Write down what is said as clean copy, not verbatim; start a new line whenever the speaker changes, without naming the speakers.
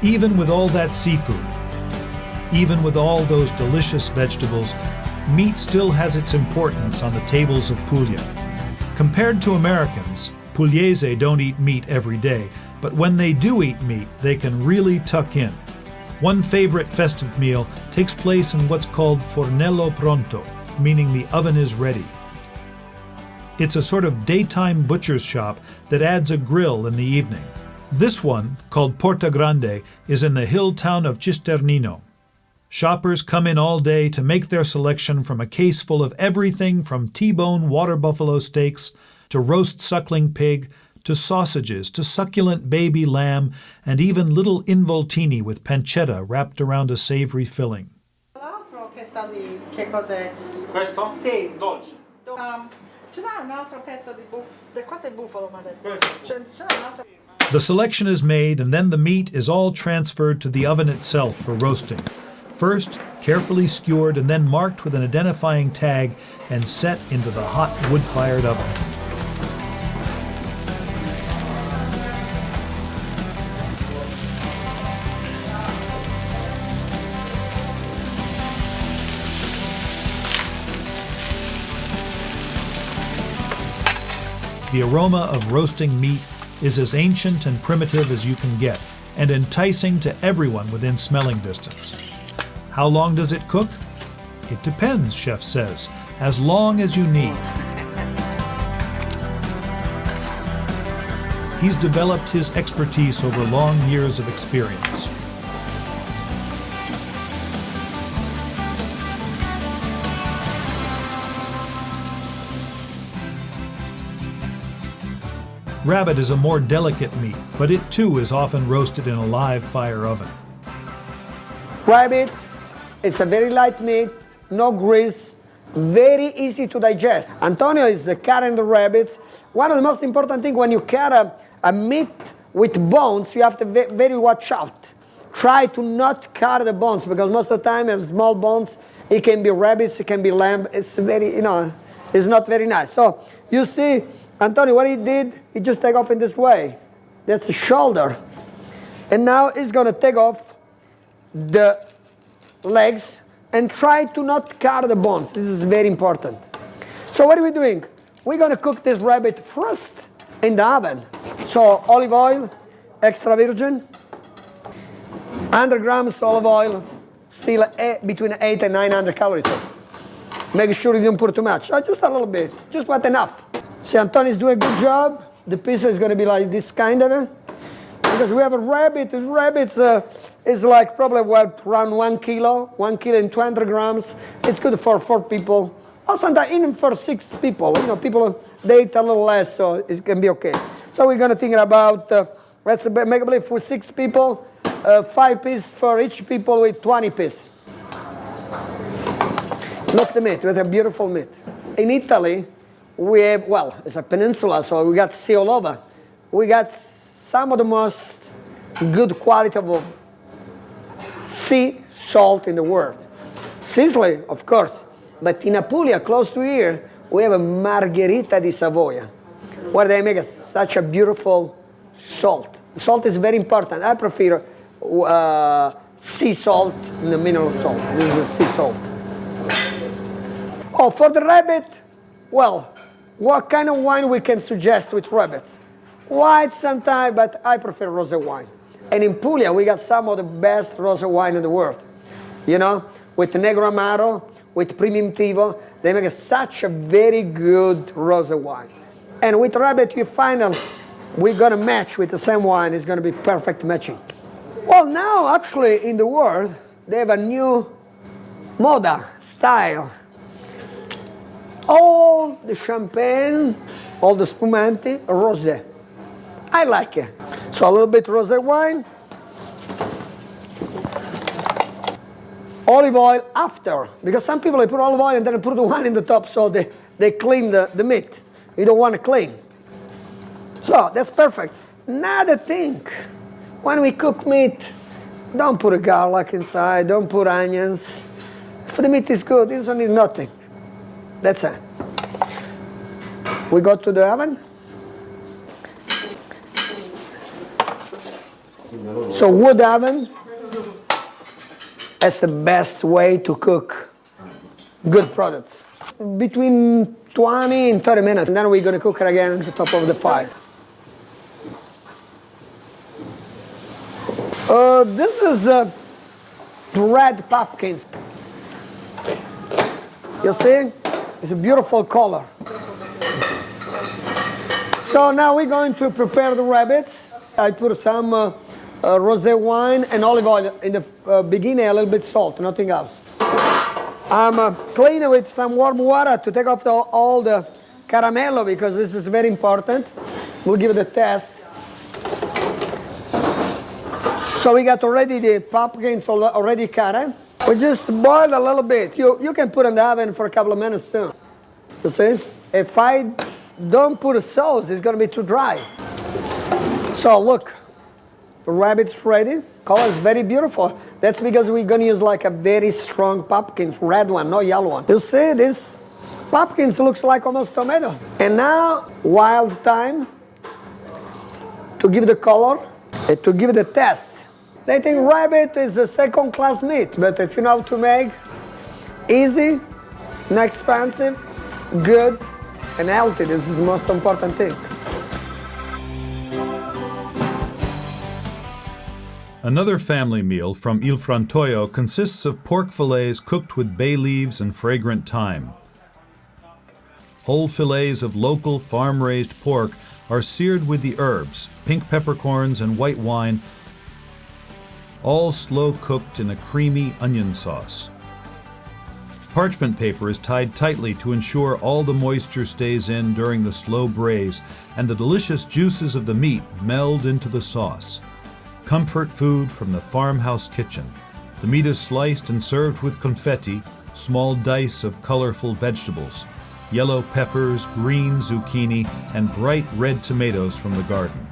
Even with all that seafood, even with all those delicious vegetables, meat still has its importance on the tables of Puglia. Compared to Americans, Pugliese don't eat meat every day, but when they do eat meat, they can really tuck in. One favorite festive meal takes place in what's called Fornello Pronto, meaning the oven is ready. It's a sort of daytime butcher's shop that adds a grill in the evening. This one, called Porta Grande, is in the hill town of Cisternino. Shoppers come in all day to make their selection from a case full of everything from T-bone water buffalo steaks to roast suckling pig to sausages to succulent baby lamb and even little involtini with pancetta wrapped around a savory filling.
L'altro che sta lì, che cos'è?
Questo?
Sì.
Dolce.
Ce n'è un altro pezzo di bufalo, questo è bufalo, ma ce n'è un altro.
The selection is made and then the meat is all transferred to the oven itself for roasting. First, carefully skewered and then marked with an identifying tag and set into the hot wood-fired oven. The aroma of roasting meat is as ancient and primitive as you can get, and enticing to everyone within smelling distance. How long does it cook? It depends, chef says, as long as you need. He's developed his expertise over long years of experience. Rabbit is a more delicate meat, but it too is often roasted in a live fire oven.
Rabbit, it's a very light meat, no grease, very easy to digest. Antonio is cutting the rabbits. One of the most important things when you cut a meat with bones, you have to very watch out. Try to not cut the bones because most of the time, if small bones, it can be rabbits, it can be lamb. It's very, it's not very nice. So you see, Antonio, what he did, he just take off in this way. That's the shoulder. And now he's going to take off the legs and try to not cut the bones. This is very important. So what are we doing? We're going to cook this rabbit first in the oven. So olive oil, extra virgin, 100 grams olive oil, still between 8 and 900 calories. Make sure you don't put too much. Just a little bit, just about enough. See, Antonio is doing a good job. The pizza is going to be like this kind of it. Because we have a rabbit. The rabbit is like probably around 1 kilo and 200 grams. It's good for 4 people. Or sometimes even for 6 people. People, they eat a little less, so it can be okay. So we're going to think about, let's make a believe for 6 people, 5 pieces for each people with 20 pieces. Look at the meat, we have a beautiful meat. In Italy, we have, well, it's a peninsula, so we got sea all over. We got some of the most good quality of sea salt in the world. Sicily, of course, but in Puglia, close to here, we have a Margherita di Savoia, where they make such a beautiful salt. Salt is very important. I prefer sea salt than the mineral salt. This is sea salt. Oh, for the rabbit, well, what kind of wine we can suggest with rabbits? White sometimes, but I prefer rosé wine. And in Puglia, we got some of the best rosé wine in the world. With Negro Amaro, with Primitivo, they make such a very good rosé wine. And with rabbit, you find we're going to match with the same wine. It's going to be perfect matching. Well, now, actually, in the world, they have a new moda style. All the champagne, all the spumante, rosé. I like it. So a little bit rosé wine. Olive oil after, because some people, they put olive oil and then put the wine in the top so they clean the meat. You don't want to clean. So that's perfect. Another thing, when we cook meat, don't put a garlic inside, don't put onions. If the meat is good, it doesn't need nothing. That's it. We go to the oven. So wood oven is the best way to cook good products. Between 20 and 30 minutes, and then we're gonna cook it again on the top of the fire. This is red pumpkins. You see? It's a beautiful color. So now we're going to prepare the rabbits. I put some rosé wine and olive oil in the beginning, a little bit salt, nothing else. I'm cleaning with some warm water to take off all the caramello because this is very important. We'll give it a test. So we got already the pumpkins already cut. We just boil a little bit. You can put in the oven for a couple of minutes too. You see? If I don't put a sauce, it's gonna be too dry. So look, the rabbit's ready. Color is very beautiful. That's because we're gonna use like a very strong pumpkins, red one, no yellow one. You see, this pumpkins looks like almost tomato. And now, wild thyme to give the color, and to give the taste. They think rabbit is a second-class meat, but if you know how to make, easy, not expensive, good, and healthy, this is the most important thing.
Another family meal from Il Frantoio consists of pork fillets cooked with bay leaves and fragrant thyme. Whole fillets of local farm-raised pork are seared with the herbs, pink peppercorns, and white wine, all slow cooked in a creamy onion sauce. Parchment paper is tied tightly to ensure all the moisture stays in during the slow braise and the delicious juices of the meat meld into the sauce. Comfort food from the farmhouse kitchen. The meat is sliced and served with confetti, small dice of colorful vegetables, yellow peppers, green zucchini, and bright red tomatoes from the garden.